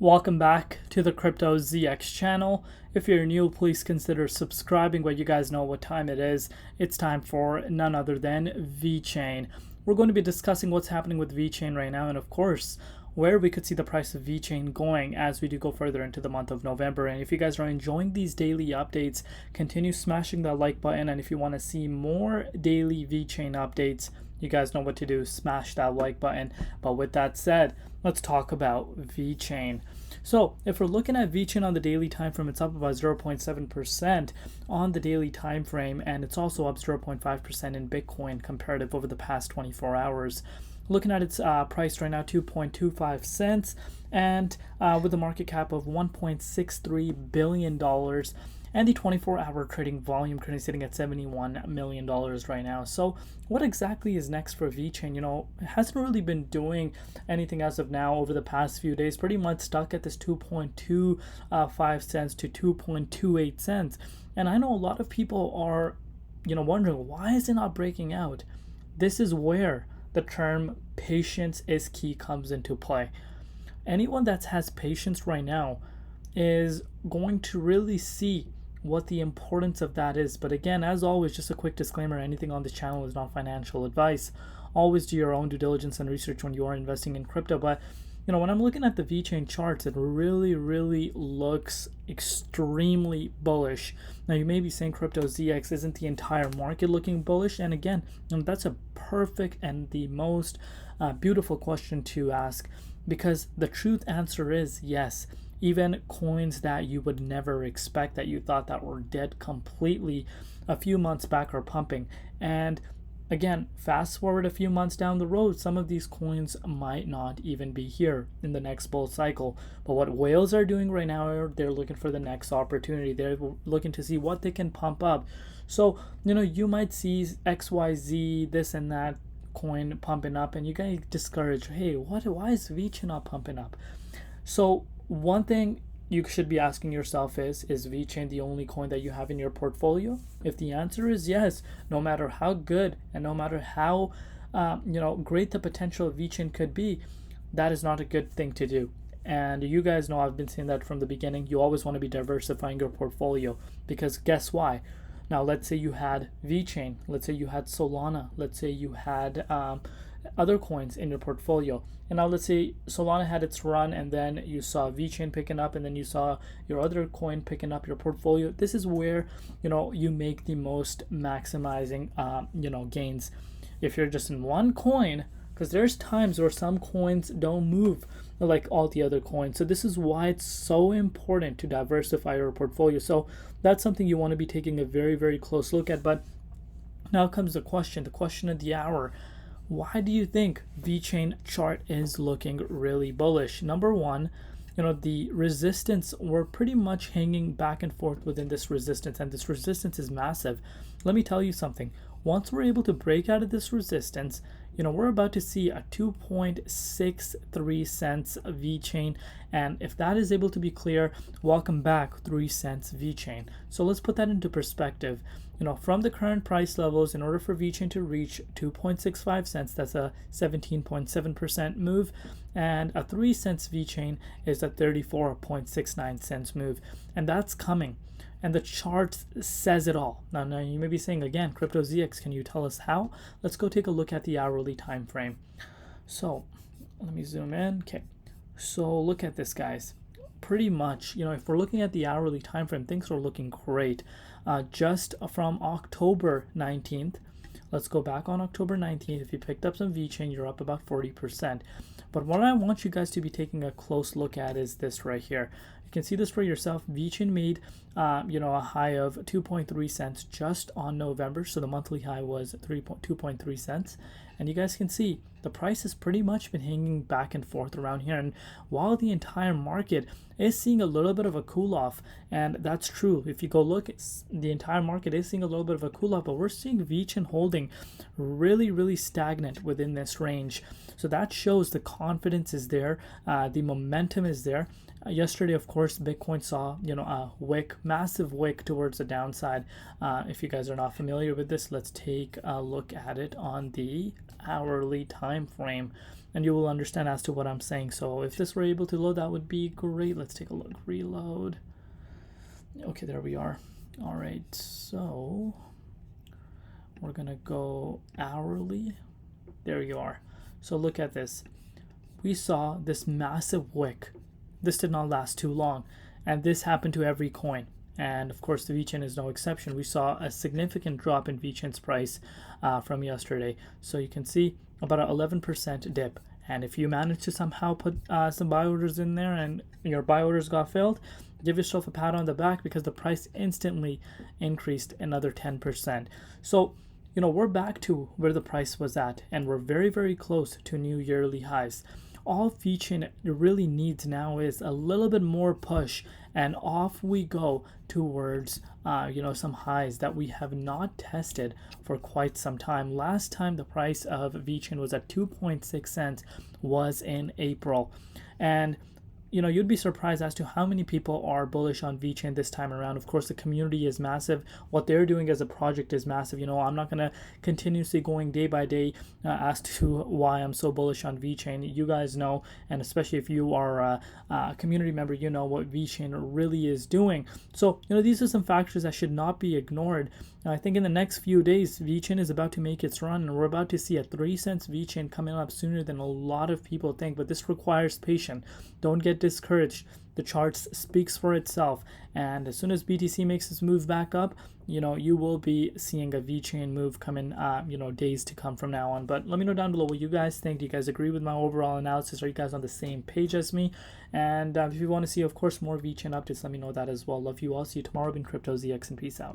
Welcome back to the Crypto ZX channel. If you're new, please consider subscribing, but you guys know what time it is. It's time for none other than Vechain. We're going to be discussing what's happening with Vechain right now, and of course, where we could see the price of Vechain going as we do go further into the month of November. And if you guys are enjoying these daily updates, continue smashing that like button. And if you want to see more daily Vechain updates, you guys know what to do. Smash that like button. But with that said, let's talk about Vechain. So if we're looking at Vechain on the daily time frame, it's up about 0.7% on the daily time frame, and it's also up 0.5% in Bitcoin comparative over the past 24 hours. Looking at its price right now, 2.25 cents, and with a market cap of $1.63 billion, and the 24-hour trading volume currently sitting at $71 million right now. So what exactly is next for Vechain? It hasn't really been doing anything as of now over the past few days, pretty much stuck at this 2.25 cents to 2.28 cents. And I know a lot of people are, wondering, why is it not breaking out? This is where the term patience is key comes into play. Anyone that has patience right now is going to really see what the importance of that is. But again, as always, just a quick disclaimer, anything on this channel is not financial advice. Always do your own due diligence and research when you are investing in crypto. But when I'm looking at the Vechain charts, it really looks extremely bullish. Now you may be saying Crypto ZX isn't the entire market looking bullish, and again, that's a perfect and the most beautiful question to ask, because the truth answer is yes. Even coins that you would never expect, that you thought that were dead completely a few months back, are pumping. And again, fast forward a few months down the road, some of these coins might not even be here in the next bull cycle. But what whales are doing right now, they're looking for the next opportunity. They're looking to see what they can pump up. So, you might see XYZ, this and that coin pumping up, and you get discouraged. Hey, why is Vechain not pumping up? So one thing you should be asking yourself is Vechain the only coin that you have in your portfolio? If the answer is yes, no matter how good and no matter how great the potential of Vechain could be, that is not a good thing to do. And you guys know I've been saying that from the beginning. You always want to be diversifying your portfolio, because guess why? Now let's say you had Vechain, let's say you had Solana, let's say you had other coins in your portfolio, and now let's say Solana had its run, and then you saw Vechain picking up, and then you saw your other coin picking up your portfolio. This is where you make the most maximizing gains. If you're just in one coin, because there's times where some coins don't move like all the other coins. So this is why it's so important to diversify your portfolio. So that's something you want to be taking a very close look at. But now comes the question of the hour. Why do you think Vechain chart is looking really bullish? Number one, the resistance, we're pretty much hanging back and forth within this resistance, and this resistance is massive. Let me tell you something. Once we're able to break out of this resistance, we're about to see a 2.63 cents Vechain, and if that is able to be clear, welcome back 3 cents Vechain. So let's put that into perspective. From the current price levels, in order for Vechain to reach 2.65 cents, that's a 17.7% move, and a 3 cents Vechain is a 34.69 cents move, and that's coming. And the chart says it all. Now you may be saying again, Crypto ZX, can you tell us how? Let's go take a look at the hourly time frame. So let me zoom in. Okay, so look at this, guys. Pretty much, if we're looking at the hourly time frame, things are looking great. Just from October 19th, let's go back on October 19th. If you picked up some Vechain, you're up about 40%. But what I want you guys to be taking a close look at is this right here. You can see this for yourself. Vechain made a high of 2.3 cents just on November. So the monthly high was 2.3 cents. And you guys can see the price has pretty much been hanging back and forth around here. And while the entire market is seeing a little bit of a cool off, and that's true. If you go look, the entire market is seeing a little bit of a cool off, but we're seeing Vechain holding really stagnant within this range. So that shows the confidence is there, the momentum is there. Yesterday, of course, Bitcoin saw, a wick, massive wick towards the downside. If you guys are not familiar with this, let's take a look at it on the hourly time frame. and you will understand as to what I'm saying. So if this were able to load, that would be great. Let's take a look. Reload. Okay, there we are. All right, so we're gonna go hourly. There you are. So look at this. We saw this massive wick. This did not last too long, and this happened to every coin. And of course, the Vechain is no exception. We saw a significant drop in Vechain's price from yesterday. So you can see about an 11% dip. And if you manage to somehow put some buy orders in there and your buy orders got filled, give yourself a pat on the back, because the price instantly increased another 10%. So, we're back to where the price was at, and we're very, very close to new yearly highs. All Vechain really needs now is a little bit more push, and off we go towards some highs that we have not tested for quite some time. Last time the price of Vechain was at 2.6 cents was in April, and you'd be surprised as to how many people are bullish on Vechain this time around. Of course, the community is massive. What they're doing as a project is massive. I'm not going to continuously going day by day as to why I'm so bullish on Vechain. You guys know, and especially if you are a community member, you know what Vechain really is doing. So, these are some factors that should not be ignored. I think in the next few days, Vechain is about to make its run, and we're about to see a 3 cents Vechain coming up sooner than a lot of people think. But this requires patience. Don't get discouraged. The charts speaks for itself, and as soon as BTC makes its move back up, you will be seeing a Vechain move coming days to come from now on. But let me know down below what you guys think. Do you guys agree with my overall analysis? Are you guys on the same page as me? And if you want to see, of course, more Vechain updates, let me know that as well. Love you all. See you tomorrow in Crypto ZX, and peace out.